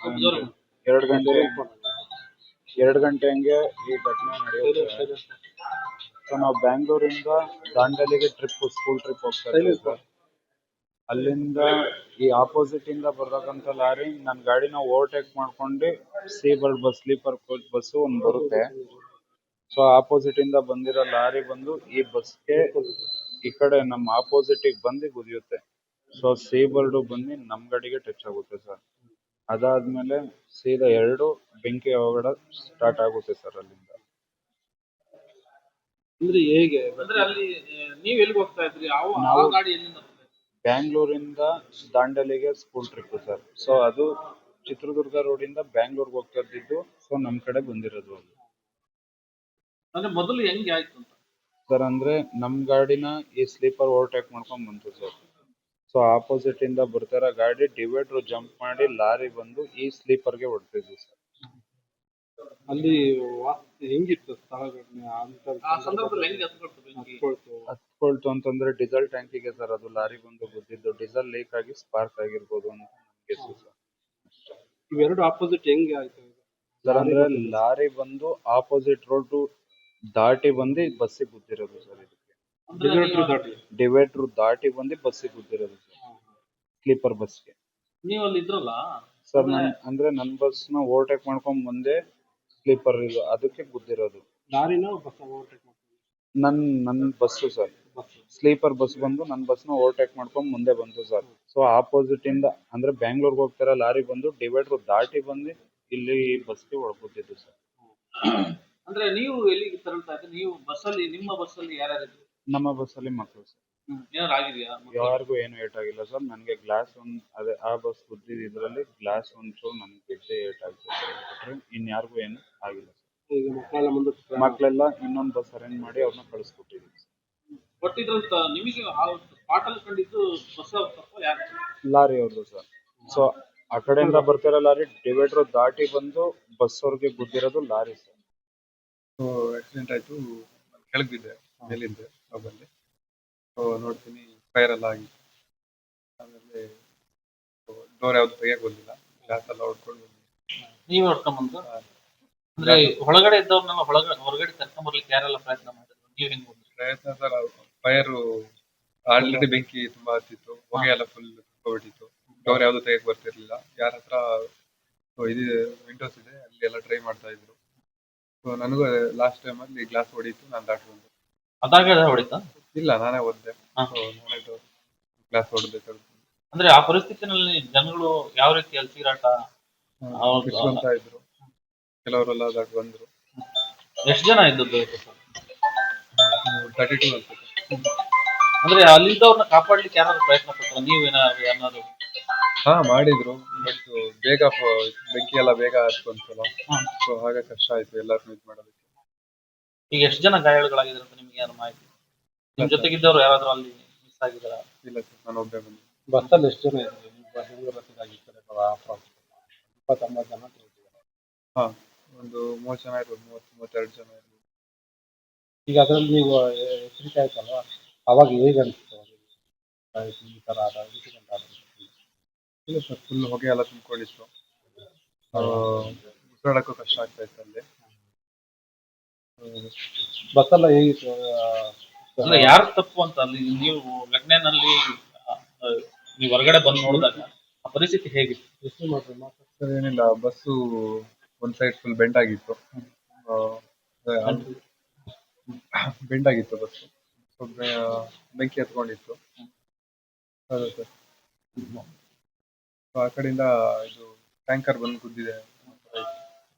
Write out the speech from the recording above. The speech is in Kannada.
ಒಂದು 2 ಗಂಟೆ 2 ಗಂಟೆ ಹಂಗೆ ಈ ಘಟನೆ ನಡೆಯುತ್ತೆ. ಸೊ ನಾವು ಬ್ಯಾಂಗ್ಳೂರಿಂದ ದಾಂಡೇಲಿಗೆ ಸ್ಕೂಲ್ ಟ್ರಿಪ್ ಹೋಗ್ತಾ ಇದ್ವಿ ಸರ್. ಅಲ್ಲಿಂದ ಈ ಆಪೋಸಿಟ್ ಇಂದ ಬರ್ತಕ್ಕಂಥ ಲಾರಿ ನನ್ನ ಗಾಡಿನ ಓವರ್ಟೇಕ್ ಮಾಡ್ಕೊಂಡು Seabird bus sleeper coach bus ಒಂದು ಬರುತ್ತೆ. ಸೊ ಆಪೋಸಿಟ್ ಇಂದ ಬಂದಿರೋ ಲಾರಿ ಬಂದು ಈ ಬಸ್ಗೆ ಈ ಕಡೆ ನಮ್ಮ ಆಪೋಸಿಟ್ ಬಂದು ಗುದಿಯುತ್ತೆ. ಸೊ ಸೀಬರ್ಡ್ ಬಂದು ನಮ್ ಗಾಡಿಗೆ ಟಚ್ ಆಗುತ್ತೆ ಸರ್. ಅದಾದ್ಮೇಲೆ ಸೀದಾ ಎರಡು ಬೆಂಕಿ ಅವಘಡ ಸ್ಟಾರ್ಟ್ ಆಗುತ್ತೆ ಸರ್ ಅಲ್ಲಿಂದ. ಅಂದ್ರೆ ಹೇಗೆ ಅಂದ್ರೆ ಅಲ್ಲಿ ನೀವ್ ಎಲ್ಲಿಗೆ ಹೋಗ್ತಾ ಇದ್ರಿ? ಯಾವ ಗಾಡಿ ಎಲ್ಲಿಂದ? ಬ್ಯಾಂಗ್ಳೂರಿಂದ ದಾಂಡೇಲಿಗೆ ಸ್ಕೂಲ್ ಟ್ರಿಪ್ ಸರ್. ಸೊ ಅದು ಚಿತ್ರದುರ್ಗ ರೋಡ್ ಇಂದ ಬ್ಯಾಂಗ್ಳೂರ್ಗೆ ಹೋಗ್ತಾ ಇದ್ದಿದ್ದು. ಸೊ ನಮ್ ಕಡೆ ಬಂದಿರೋದು ಅದು. ಅಂದ್ರೆ ಮೊದಲು ಹೆಂಗೆ ಆಯ್ತು ಅಂತ ಸರ್ ಅಂದ್ರೆ ನಮ್ ಗಾಡಿನ ಈ ಸ್ಲೀಪರ್ ಓವರ್ಟೇಕ್ ಮಾಡ್ಕೊಂಡ್ ಬಂತು ಸರ್. ಸೊ ಆಪೋಸಿಟ್ ಇಂದ ಬರ್ತಾರ ಗಾಡಿ ಡಿವೈಡರ್ ಜಂಪ್ ಮಾಡಿ ಲಾರಿ ಬಂದು ಈ ಸ್ಲೀಪರ್ಗೆ ಹೊಡ್ತಿದ್ವಿ ಸರ್. ಅಲ್ಲಿ ಹೆಂಗಿತ್ತು ಸ್ಥಳ ಘಟನೆ? ಆ ಸಂದರ್ಭದಲ್ಲಿ ಹೆಂಗೆ ಹತ್ಕೊಳ್ತು ಅಂತಂದ್ರೆ ಡೀಸೆಲ್ ಟ್ಯಾಂಕಿಗೆ ಸರ್ ಅದು ಲಾರಿ ಬಂದು ಗುದ್ದಿದ್ದು. ಡೀಸೆಲ್ ಲೀಕ್ ಆಗಿ ಸ್ಪಾರ್ಕ್ ಆಗಿರ್ಬೋದು ಅಂತ ಗೆಸ್ಸು ಸರ್. ಇವೆರಡು ಆಪೋಸಿಟ್ ಹೆಂಗೆ ಆಯ್ತು ಸರ್ ಅಂದ್ರೆ ಲಾರಿ ಬಂದು ಆಪೋಸಿಟ್ ರೋಡ್ ದಾಟಿ ಬಂದು ಬಸ್ಸಿಗೆ ಗುದ್ದಿರೋದು ಸರ್. ಇದಕ್ಕೆ ಡಿವೈಡರ್ ದಾಟಿ ಬಂದು ಬಸ್ಸಿಗೆ ಗುದ್ದಿರೋದು ಸರ್, ಸ್ಲೀಪರ್ ಬಸ್ಗೆ. ನೀವು ಅಲ್ಲಿ ಇದ್ರಲ್ಲ ಸರ್ ಅಂದ್ರೆ ನನ್ ಬಸ್ ನ ಓವರ್ಟೇಕ್ ಮಾಡ್ಕೊಂಡ್ ಬಂದೆ ಸ್ಲೀಪರ್ ಇದು ಅದಕ್ಕೆ ಗುದ್ದಿರೋದು. ಲಾರಿನ ಬಸ್ ಓವರ್ಟೇಕ್ ನನ್ ಬಸ್ಸು ಸರ್. ಸ್ಲೀಪರ್ ಬಸ್ ಬಂದು ನನ್ ಬಸ್ ನ ಓವರ್ಟೇಕ್ ಮಾಡ್ಕೊಂಡ್ ಮುಂದೆ ಬಂತು ಸರ್. ಸೊ ಆಪೋಸಿಟ್ ಇಂದ ಅಂದ್ರೆ ಬ್ಯಾಂಗ್ಳೂರ್ಗೆ ಹೋಗ್ತಾರ ಲಾರಿ ಬಂದು ಡಿವೈಡರ್ ದಾಟಿ ಬಂದು ಇಲ್ಲಿ ಬಸ್ಗೆ ಹೊಡ್ಕೊತಿದ್ದು ಸರ್. ಅಂದ್ರೆ ನೀವು ಎಲ್ಲಿಗೆ ತೆರಳ್ತಾ ಇದ್ರಿ? ನೀವು ಬಸ್ಸಲ್ಲಿ ನಿಮ್ಮ ಬಸ್ಸಲ್ಲಿ ಯಾರ್ಯಾರಿದ್ರು? ನಮ್ಮ ಬಸ್ಸಲ್ಲಿ ಮಕ್ಕಳು ಸರ್. ಏನಾರು ಆಗಿದೆಯಾ? ಯಾರಿಗೂ ಏನು ಏಟ್ ಆಗಿಲ್ಲ ಸರ್. ನನಗೆ ಗ್ಲಾಸ್ ಅದೇ ಆ ಬಸ್ ಗುದ್ದಿದ್ದು ಇದ್ರಲ್ಲಿ ಗ್ಲಾಸ್ ಒಂಚೂರು ನನ್ಗೆ ಗೆಡ್ಡೆ ಏಟ್ ಆಗಿದೆ. ಇನ್ಯಾರಿಗೂ ಏನು ಆಗಿಲ್ಲ ಸರ್. ಮಕ್ಕಳೆಲ್ಲ ಇನ್ನೊಂದು ಬಸ್ ಅರೇಂಜ್ ಮಾಡಿ ಅವ್ರನ್ನ ಕಳಿಸ್ಕೊಟ್ಟಿದ್ದೀವಿ. ಬಟ್ ಇದ್ರಂತ ನಿಮಗೆ ಪಾಟಲ್ ಕಂಡಿದ್ದು ಬಸ್ ಯಾರು? ಲಾರಿ ಅವ್ರದ್ದು ಸರ್. ಸೊ ಆ ಕಡೆಯಿಂದ ಬರ್ತಿರೋ ಲಾರಿ ಡಿವೈಡರ್ ದಾಟಿ ಬಂದು ಬಸ್ ಅವ್ರಿಗೆ ಗುದ್ದಿರೋದು ಲಾರಿ ಸರ್. ಆಕ್ಸಿಡೆಂಟ್ ಆಯ್ತು. ಕೆಳಗೆ ಬಿದ್ದೆ ಮೇಲಿಂದ ಬಂದೆ. ನೋಡ್ತೀನಿ ಫೈರ್ ಎಲ್ಲ ಆಗಿತ್ತು. ಆಮೇಲೆ ಡೋರ್ ಯಾವ್ದು ತೆಗಿಯಕ್ ಬಂದಿಲ್ಲ, ಗ್ಲಾಸ್ ಎಲ್ಲ ಹೊಡ್ಕೊಂಡು ನೀವೇ ಹೊಡ್ಕೊಂಡ್ಬಂದು? ಅಂದ್ರೆ ಒಳಗಡೆ ಇದ್ದವ್ರನ್ನೆಲ್ಲ ಹೊರಗಡೆ ಕರ್ಕೊಂಡ್ ಬರ್ಲಿಕ್ಕೆ ಯಾರೆಲ್ಲ ಪ್ರಯತ್ನ ಮಾಡಿದ್ರು? ನೀವ್ ಹೆಂಗ್ ಪ್ರಯತ್ನ ಸರ್? ಫೈರ್ ಆಲ್ರೆಡಿ ಬೆಂಕಿ ತುಂಬಾ ಹತ್ತಿತ್ತು, ಹೊಗೆ ಎಲ್ಲ ಫುಲ್ ತುಂಬಿಟ್ಟಿತ್ತು. ಡೋರ್ ಯಾವ್ದು ತೆಗಿಯಕ್ ಬರ್ತಿರ್ಲಿಲ್ಲ. ಯಾರ ಹತ್ರ ಇದು ವಿಂಡೋಸ್ ಇದೆ ಅಲ್ಲಿ ಎಲ್ಲ ಟ್ರೈ ಮಾಡ್ತಾ ಇದ್ರು. ಸೊ ನನಗೂ ಲಾಸ್ಟ್ ಟೈಮ್ ಅಲ್ಲಿ ಗ್ಲಾಸ್ ಹೊಡೀತು, ನಾನು ದಾಟಿ ಬಂದೆ. ಅದಾಗ ಹೊಡಿತಾ? ಇಲ್ಲ, ನಾನೇ ಓದ್ದೆ. ನಾನೇ ಗ್ಲಾಸ್ ಹೊಡೆದು. ಅಂದ್ರೆ ಆ ಪರಿಸ್ಥಿತಿನಲ್ಲಿ ಜನಗಳು ಯಾವ ರೀತಿ ಅಲ್ಲಿ ಚೀರಾಟ ಅಂತ ಇದ್ರು, ಕೆಲವರೆಲ್ಲ ದಾಟಿ ಬಂದ್ರು. ಎಷ್ಟು ಜನ ಇದ್ದದ್ದು? 32 ಅನ್ಸುತ್ತೆ. ಅಂದ್ರೆ ಅಲ್ಲಿದ್ದವ್ರನ್ನ ಕಾಪಾಡ್ಲಿಕ್ಕೆ ಯಾರಾದ್ರು ಪ್ರಯತ್ನ ಪಟ್ರು? ನೀವೇನಾದ್ರು? ಮಾಡಿದ್ರು, ಬಟ್ ಬೇಗ ಬೆಂಕಿ ಎಲ್ಲ ಬೇಗ ಹತ್ಕೊಂತಲ್ಲ. ಸೊ ಹಾಗೆ ಕಷ್ಟ ಆಯ್ತು ಎಲ್ಲಾರನ್ನೂ ಇದು ಮಾಡೋದಕ್ಕೆ. ಈಗ ಎಷ್ಟು ಜನ ಗಾಯಾಳುಗಳಾಗಿದ್ರು ಅಂತ ನಿಮ್ಗೆ ಏನು ಮಾಹಿತಿ? ನಿಮ್ ಜೊತೆಗಿದ್ದವ್ರು ಯಾರಾದ್ರೂ ಅಲ್ಲಿ ಮಿಸ್ ಆಗಿದಾರ? ಇಲ್ಲ ಸರ್, ನಾನು ಒಬ್ಬೇ ಬಂದೆ. ಬಸ್ಸಲ್ಲಿ ಎಷ್ಟು ಜನ ಇದ್ರು? 29 ಜನ. ಒಂದು 30 ಜನ ಇರ್ಬೋದು, 32 ಜನ ಇರ್ಬೋದು. ಈಗ ಅದ್ರಲ್ಲಿ ನೀವು ಎಚ್ಚರಿಕೆ ಆಯ್ತಲ್ವಾ, ಅವಾಗ ಹೇಗೆ ಅನಿಸ್ತು ಈ ತರ ಇಲ್ಲ ಸರ್, ಫುಲ್ ಹೊಗೆ ಎಲ್ಲ ತುಂಬಿಕೊಂಡಿತ್ತು. ಉಸಿರಾಡಕ್ಕೂ ಕಷ್ಟ ಆಗ್ತಾ ಇತ್ತು ಅಲ್ಲಿ. ಬಸ್ಸೆಲ್ಲ ಹೇಗಿತ್ತು? ಯಾರು ತಪ್ಪು ಅಂತ ಅಲ್ಲಿ ನೀವು ಘಟನೆಯಲ್ಲಿ ನೀವು ಹೊರಗಡೆ ಬಂದು ನೋಡಿದಾಗ ಆ ಪರಿಸ್ಥಿತಿ ಹೇಗಿತ್ತು? ಏನಿಲ್ಲ, ಬಸ್ಸು ಒಂದ್ ಸೈಡ್ ಫುಲ್ ಬೆಂಡ್ ಆಗಿತ್ತು. ಬಸ್ಸು ಬೆಂಕಿ ಹತ್ಕೊಂಡಿತ್ತು. ಹೌದು ಸರ್. ಆ ಕಡೆಯಿಂದ ಇದು ಟ್ಯಾಂಕರ್ ಬಂದು ಗುದ್ದಿದೆ.